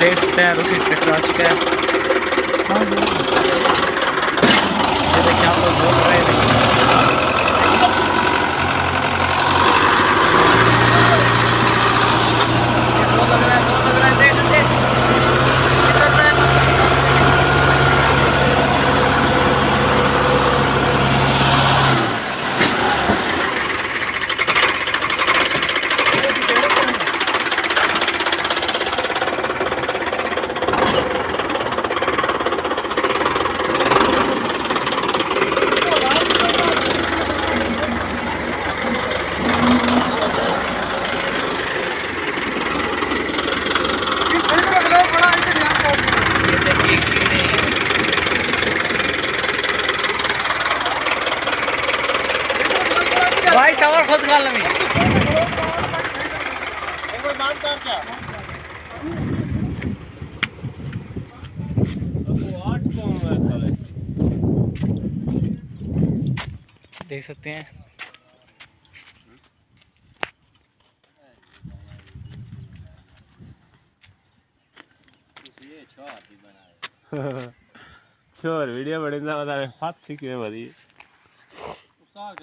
देख सकते हैं रूसी ट्रैक्टर आ चुका है। ये देखिए आप लोग बोल रहे हैं भाई सवार खुद गाल में देख सकते हैं। छोर वीडियो बड़ी ना बता फात ठीक है बड़ी